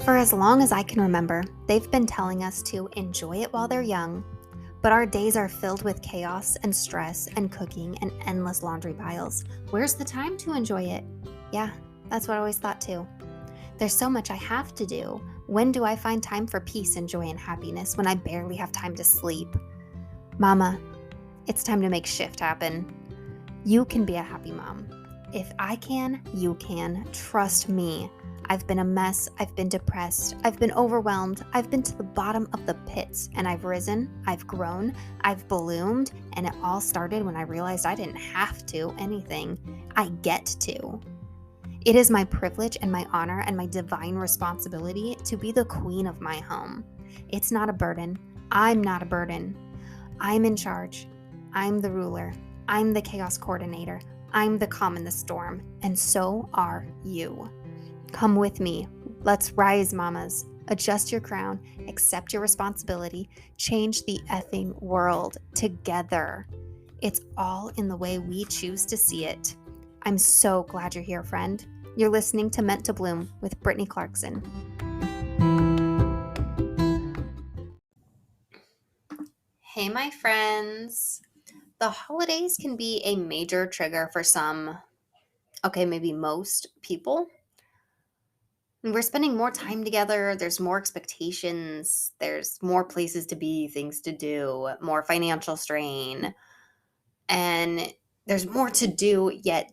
For as long as I can remember, they've been telling us to enjoy it while they're young, but our days are filled with chaos and stress and cooking and endless laundry piles. Where's the time to enjoy it? Yeah, that's what I always thought too. There's so much I have to do. When do I find time for peace and joy and happiness when I barely have time to sleep? Mama, it's time to make shift happen. You can be a happy mom. If I can, you can. Trust me. I've been a mess. I've been depressed. I've been overwhelmed. I've been to the bottom of the pits, and I've risen. I've grown. I've bloomed. And it all started when I realized I didn't have to anything. I get to. It is my privilege and my honor and my divine responsibility to be the queen of my home. It's not a burden. I'm not a burden. I'm in charge. I'm the ruler. I'm the chaos coordinator. I'm the calm in the storm. And so are you. Come with me. Let's rise, mamas. Adjust your crown. Accept your responsibility. Change the effing world together. It's all in the way we choose to see it. I'm so glad you're here, friend. You're listening to Meant to Bloom with Brittany Clarkson. Hey, my friends. The holidays can be a major trigger for some, maybe most people. We're spending more time together. There's more expectations. There's more places to be, things to do, more financial strain. And there's more to do, yet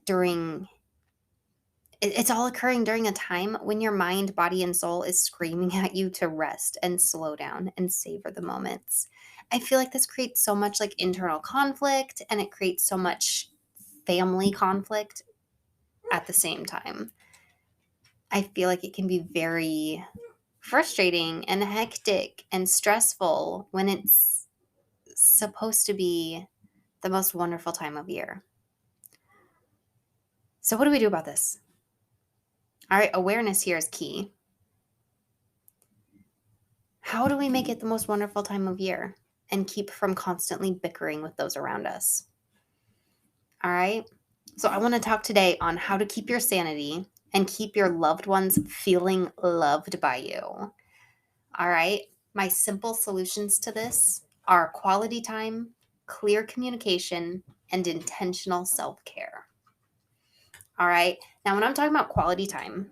it's all occurring during a time when your mind, body, and soul is screaming at you to rest and slow down and savor the moments. I feel like this creates so much like internal conflict, and it creates so much family conflict at the same time. I feel like it can be very frustrating and hectic and stressful when it's supposed to be the most wonderful time of year. So, what do we do about this? All right, awareness here is key. How do we make it the most wonderful time of year and keep from constantly bickering with those around us? All right. So, I want to talk today on how to keep your sanity and keep your loved ones feeling loved by you. All right. My simple solutions to this are quality time, clear communication, and intentional self care. All right. Now, when I'm talking about quality time,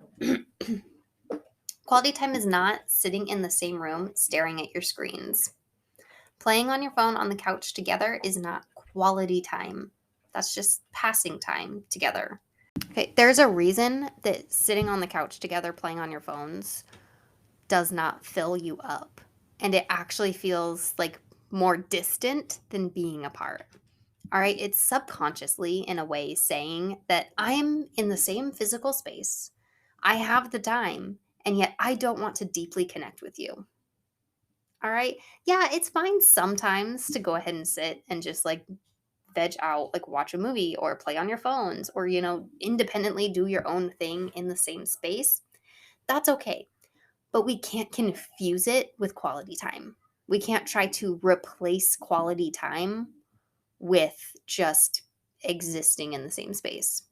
quality time is not sitting in the same room staring at your screens. Playing on your phone on the couch together is not quality time. That's just passing time together. Okay, there's a reason that sitting on the couch together playing on your phones does not fill you up. And it actually feels like more distant than being apart. All right, it's subconsciously, in a way, saying that I'm in the same physical space. I have the time, and yet I don't want to deeply connect with you. All right. Yeah, it's fine sometimes to go ahead and sit and just like veg out, like watch a movie or play on your phones or, independently do your own thing in the same space. That's okay. But we can't confuse it with quality time. We can't try to replace quality time with just existing in the same space.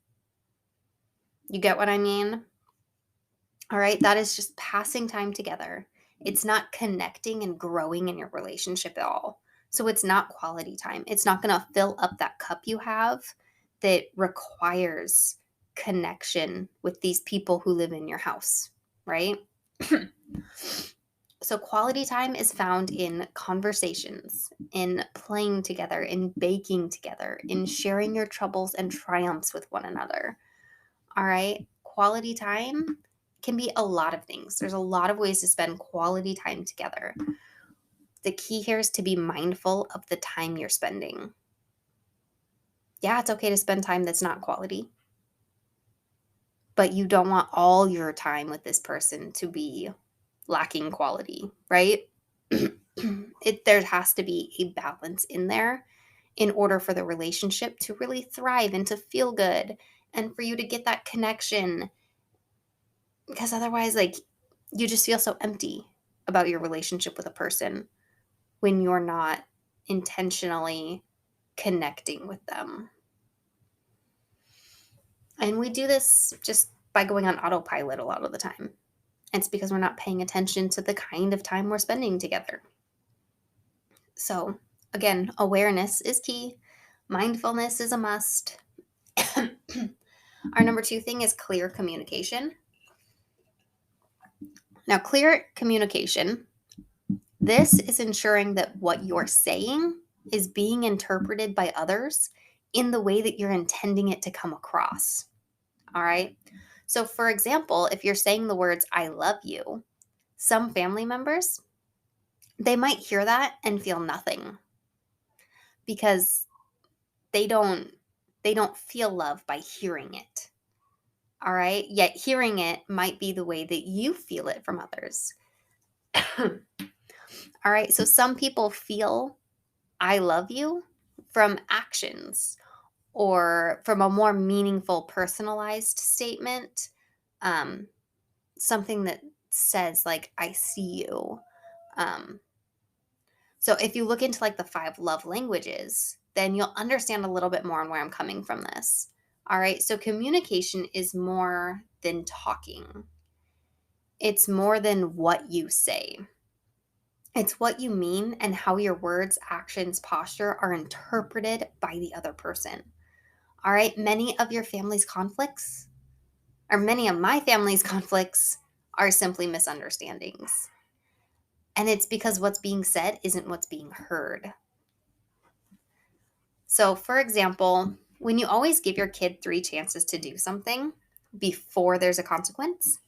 You get what I mean? All right. That is just passing time together. It's not connecting and growing in your relationship at all. So it's not quality time. It's not going to fill up that cup you have that requires connection with these people who live in your house, right? So quality time is found in conversations, in playing together, in baking together, in sharing your troubles and triumphs with one another. All right? Quality time can be a lot of things. There's a lot of ways to spend quality time together. The key here is to be mindful of the time you're spending. Yeah, it's okay to spend time that's not quality, but you don't want all your time with this person to be lacking quality, right? There has to be a balance in there in order for the relationship to really thrive and to feel good and for you to get that connection, because otherwise, like, you just feel so empty about your relationship with a person when you're not intentionally connecting with them. And we do this just by going on autopilot a lot of the time. It's because we're not paying attention to the kind of time we're spending together. So, again, awareness is key. Mindfulness is a must. Our number 2 thing is clear communication. Now, clear communication, this is ensuring that what you're saying is being interpreted by others in the way that you're intending it to come across. All right. So, for example, if you're saying the words, I love you, some family members, they might hear that and feel nothing because they don't feel love by hearing it. All right. Yet hearing it might be the way that you feel it from others. All right. So some people feel I love you from actions or from a more meaningful, personalized statement. Um, Something that says, like, I see you. Um, so if you look into like the 5 love languages, then you'll understand a little bit more on where I'm coming from this. All right. So communication is more than talking. It's more than what you say. It's what you mean and how your words, actions, posture are interpreted by the other person. All right. Many of your family's conflicts, or many of my family's conflicts, are simply misunderstandings. And it's because what's being said isn't what's being heard. So, for example, when you always give your kid 3 chances to do something before there's a consequence,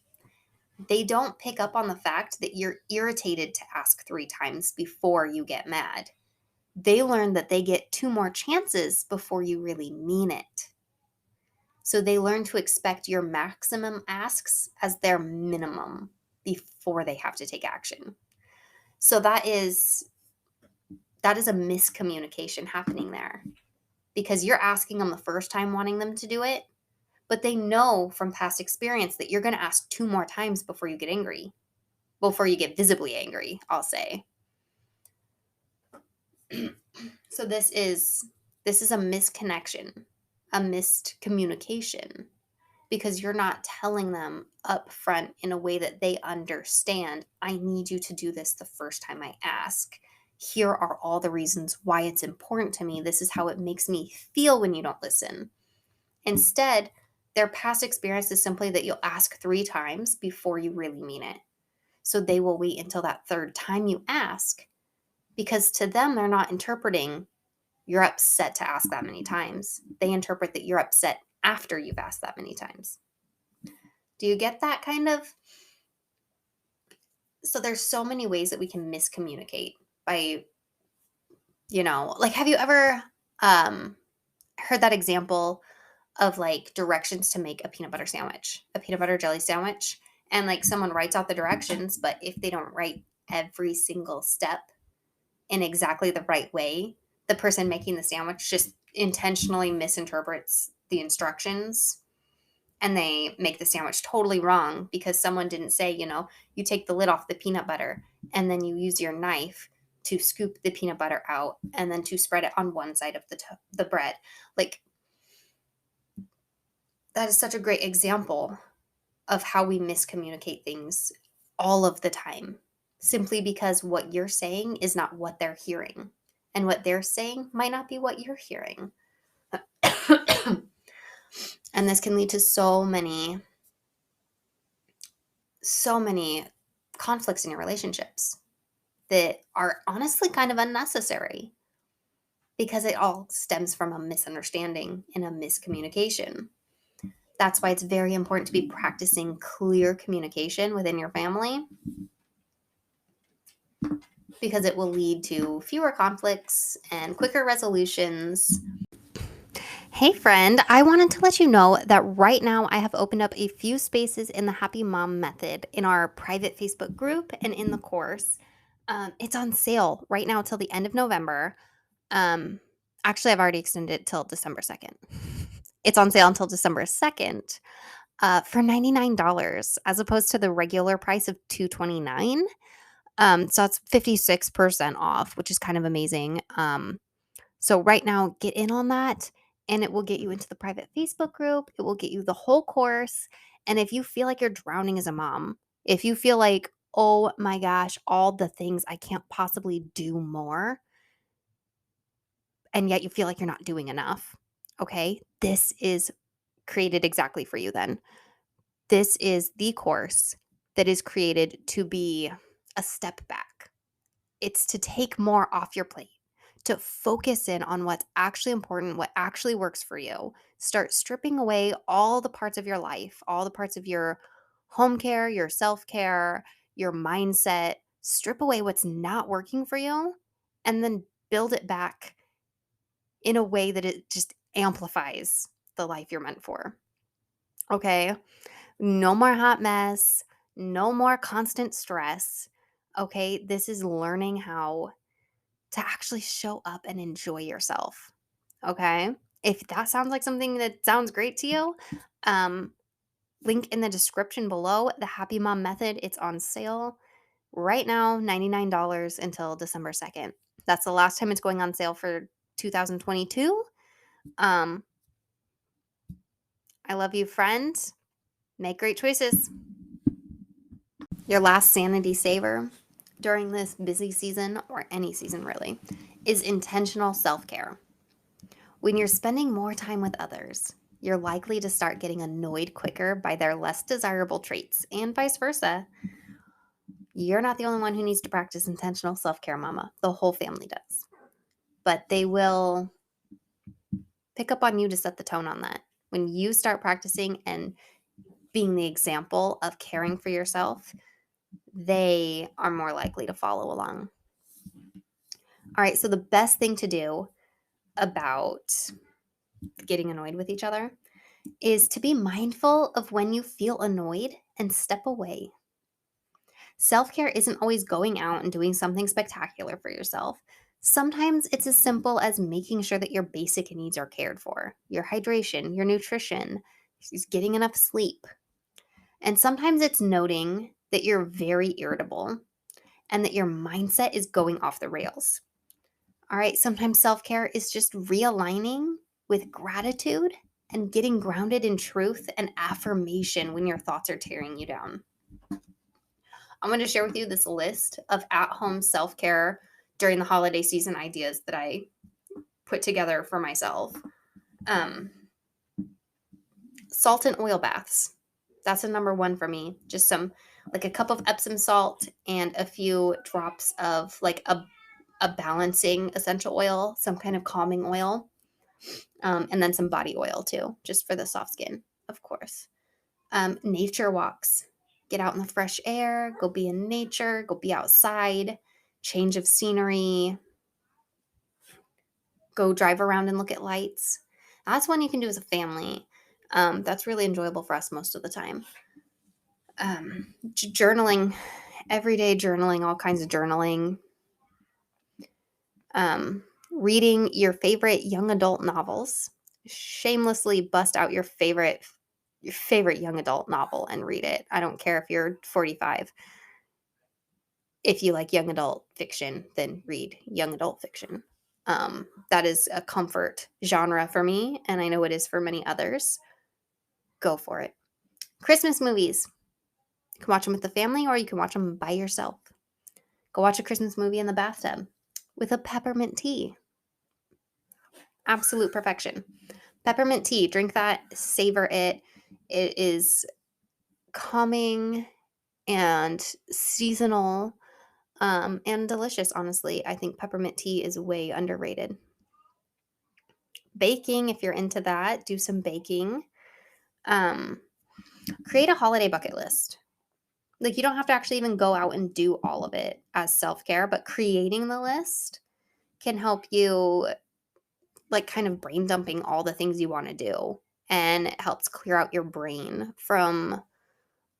they don't pick up on the fact that you're irritated to ask 3 times before you get mad. They learn that they get 2 more chances before you really mean it. So they learn to expect your maximum asks as their minimum before they have to take action. So that is a miscommunication happening there, because you're asking them the first time wanting them to do it, but they know from past experience that you're going to ask 2 more times before you get angry, before you get visibly angry, I'll say. So this is a misconnection, a missed communication, because you're not telling them up front in a way that they understand, I need you to do this the first time I ask. Here are all the reasons why it's important to me. This is how it makes me feel when you don't listen. Instead, their past experience is simply that you'll ask 3 times before you really mean it. So they will wait until that 3rd time you ask, because to them, they're not interpreting you're upset to ask that many times. They interpret that you're upset after you've asked that many times. Do you get that kind of? So there's so many ways that we can miscommunicate by, like, have you ever heard that example of like directions to make a peanut butter sandwich, a peanut butter jelly sandwich, and like someone writes out the directions, but if they don't write every single step in exactly the right way, the person making the sandwich just intentionally misinterprets the instructions and they make the sandwich totally wrong because someone didn't say, you take the lid off the peanut butter and then you use your knife to scoop the peanut butter out and then to spread it on one side of the bread. Like, that is such a great example of how we miscommunicate things all of the time, simply because what you're saying is not what they're hearing, and what they're saying might not be what you're hearing. And this can lead to so many conflicts in your relationships that are honestly kind of unnecessary, because it all stems from a misunderstanding and a miscommunication. That's why it's very important to be practicing clear communication within your family, because it will lead to fewer conflicts and quicker resolutions. Hey friend, I wanted to let you know that right now I have opened up a few spaces in the Happy Mom Method in our private Facebook group and in the course. It's on sale right now till the end of November. Actually, I've already extended it till December 2nd. It's on sale until December 2nd for $99 as opposed to the regular price of $229. So that's 56% off, which is kind of amazing. So right now, get in on that, and it will get you into the private Facebook group. It will get you the whole course. And if you feel like you're drowning as a mom, If you feel like, oh my gosh, all the things I can't possibly do more, and yet you feel like you're not doing enough, okay, this is created exactly for you then. This is the course that is created to be a step back. It's to take more off your plate, to focus in on what's actually important, what actually works for you. Start stripping away all the parts of your life, all the parts of your home care, your self care, your mindset. Strip away what's not working for you and then build it back in a way that it just amplifies the life you're meant for. Okay. No more hot mess, no more constant stress. Okay. This is learning how to actually show up and enjoy yourself. Okay. If that sounds like something that sounds great to you, um, link in the description below, the Happy Mom Method. It's on sale right now, $99 until December 2nd. That's the last time it's going on sale for 2022. Um, I love you, friends. Make great choices. Your last sanity saver during this busy season, or any season really, is intentional self care. When you're spending more time with others, you're likely to start getting annoyed quicker by their less desirable traits, and vice versa. You're not the only one who needs to practice intentional self care, mama. The whole family does. But they will pick up on you to set the tone on that. When you start practicing and being the example of caring for yourself, they are more likely to follow along. All right, so the best thing to do about getting annoyed with each other is to be mindful of when you feel annoyed and step away. Self care isn't always going out and doing something spectacular for yourself. Sometimes it's as simple as making sure that your basic needs are cared for, your hydration, your nutrition, is getting enough sleep. And sometimes it's noting that you're very irritable and that your mindset is going off the rails. All right, sometimes self care is just realigning with gratitude and getting grounded in truth and affirmation when your thoughts are tearing you down. I'm going to share with you this list of at home self care during the holiday season ideas that I put together for myself. Um, Salt and oil baths. That's a number one for me. Just like a cup of Epsom salt and a few drops of like a balancing essential oil, some kind of calming oil, and then some body oil too, just for the soft skin, of course. Nature walks. Get out in the fresh air, go be in nature, go be outside, change of scenery, go drive around and look at lights. That's one you can do as a family. That's really enjoyable for us most of the time. Journaling, everyday journaling, all kinds of journaling. Reading your favorite young adult novels. Shamelessly bust out your favorite young adult novel and read it. I don't care if you're 45. If you like young adult fiction, then read young adult fiction. That is a comfort genre for me, and I know it is for many others. Go for it. Christmas movies. You can watch them with the family or you can watch them by yourself. Go watch a Christmas movie in the bathtub with a peppermint tea. Absolute perfection. Peppermint tea, drink that, savor it. It is calming and seasonal and delicious, honestly. I think peppermint tea is way underrated. Baking, if you're into that, do some baking. Create a holiday bucket list. Like, you don't have to actually even go out and do all of it as self-care, but creating the list can help you, like, kind of brain dumping all the things you want to do, and it helps clear out your brain from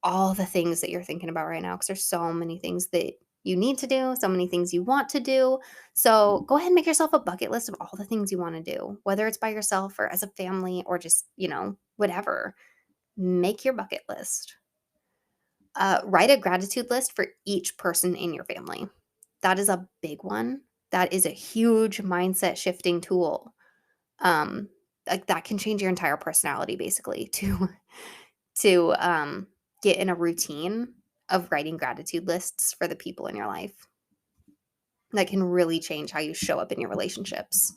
all the things that you're thinking about right now, because there's so many things that you need to do, so many things you want to do. So go ahead and make yourself a bucket list of all the things you want to do, whether it's by yourself or as a family or just, whatever. Make your bucket list. Write a gratitude list for each person in your family. That is a big one. That is a huge mindset shifting tool. Like, that can change your entire personality basically to get in a routine of writing gratitude lists for the people in your life. That can really change how you show up in your relationships.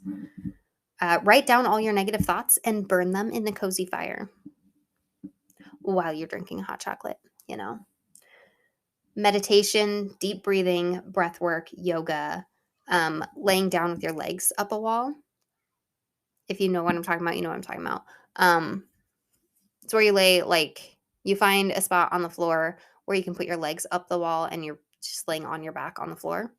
Write down all your negative thoughts and burn them in the cozy fire while you're drinking hot chocolate, Meditation, deep breathing, breath work, yoga, laying down with your legs up a wall. If you know what I'm talking about, you know what I'm talking about. It's where you lay, you find a spot on the floor where you can put your legs up the wall and you're just laying on your back on the floor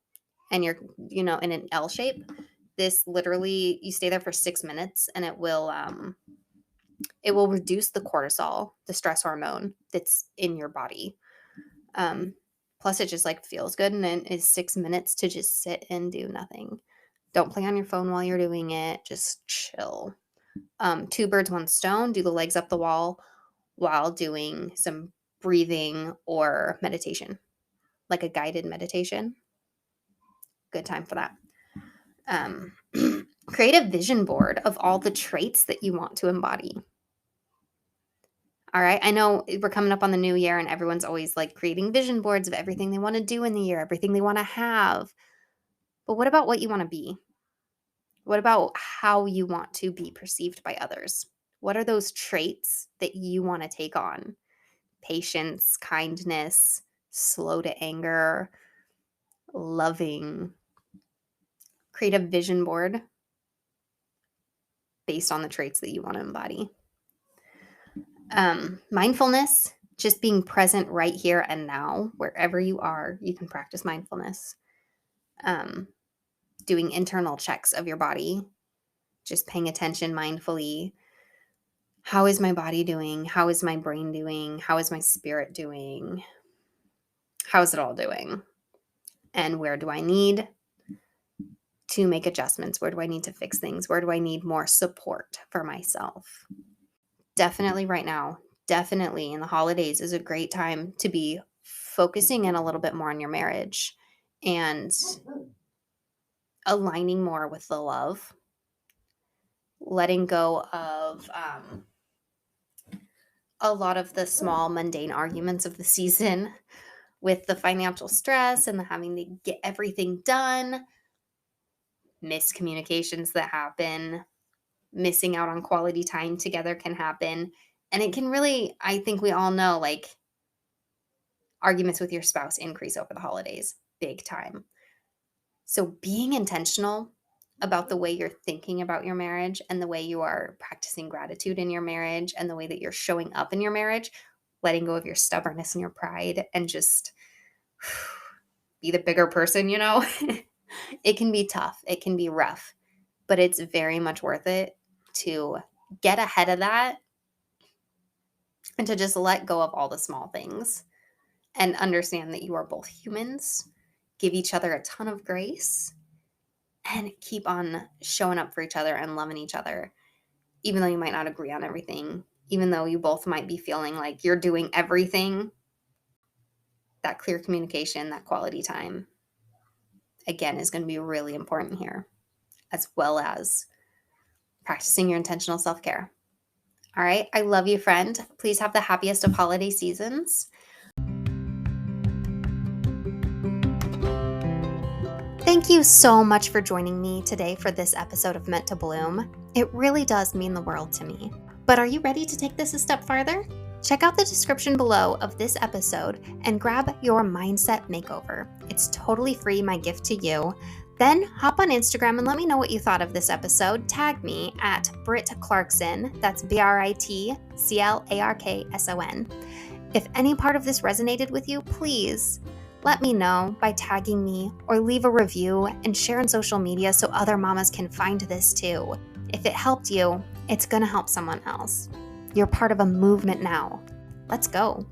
and you're, in an L shape. This literally, you stay there for 6 minutes and it will reduce the cortisol, the stress hormone that's in your body. Plus it just feels good, and it is 6 minutes to just sit and do nothing. Don't play on your phone while you're doing it. Just chill. 2 birds, 1 stone. Do the legs up the wall while doing some breathing or meditation, like a guided meditation. Good time for that. Create a vision board of all the traits that you want to embody. All right. I know we're coming up on the new year and everyone's always creating vision boards of everything they want to do in the year, everything they want to have. But what about what you want to be? What about how you want to be perceived by others? What are those traits that you want to take on? Patience, kindness, slow to anger, loving. Create a vision board based on the traits that you want to embody. Mindfulness, just being present right here and now, wherever you are, you can practice mindfulness. Doing internal checks of your body, just paying attention mindfully. How is my body doing? How is my brain doing? How is my spirit doing? How is it all doing? And where do I need to make adjustments? Where do I need to fix things? Where do I need more support for myself? Definitely right now, definitely in the holidays is a great time to be focusing in a little bit more on your marriage and aligning more with the love, letting go of a lot of the small mundane arguments of the season with the financial stress and the having to get everything done, miscommunications that happen, missing out on quality time together can happen. And it can really, I think we all know, arguments with your spouse increase over the holidays, big time. So being intentional about the way you're thinking about your marriage and the way you are practicing gratitude in your marriage and the way that you're showing up in your marriage, letting go of your stubbornness and your pride and just be the bigger person, It can be tough. It can be rough, but it's very much worth it to get ahead of that and to just let go of all the small things and understand that you are both humans, give each other a ton of grace, and keep on showing up for each other and loving each other, even though you might not agree on everything, even though you both might be feeling like you're doing everything. That clear communication, that quality time, again, is going to be really important here, as well as practicing your intentional self-care. All right. I love you, friend. Please have the happiest of holiday seasons. Thank you so much for joining me today for this episode of Meant to Bloom. It really does mean the world to me. But are you ready to take this a step farther? Check out the description below of this episode and grab your mindset makeover. It's totally free, my gift to you. Then hop on Instagram and let me know what you thought of this episode. Tag me at Britt Clarkson. That's BritClarkson. If any part of this resonated with you, please let me know by tagging me or leave a review and share on social media so other mamas can find this too. If it helped you, it's going to help someone else. You're part of a movement now. Let's go.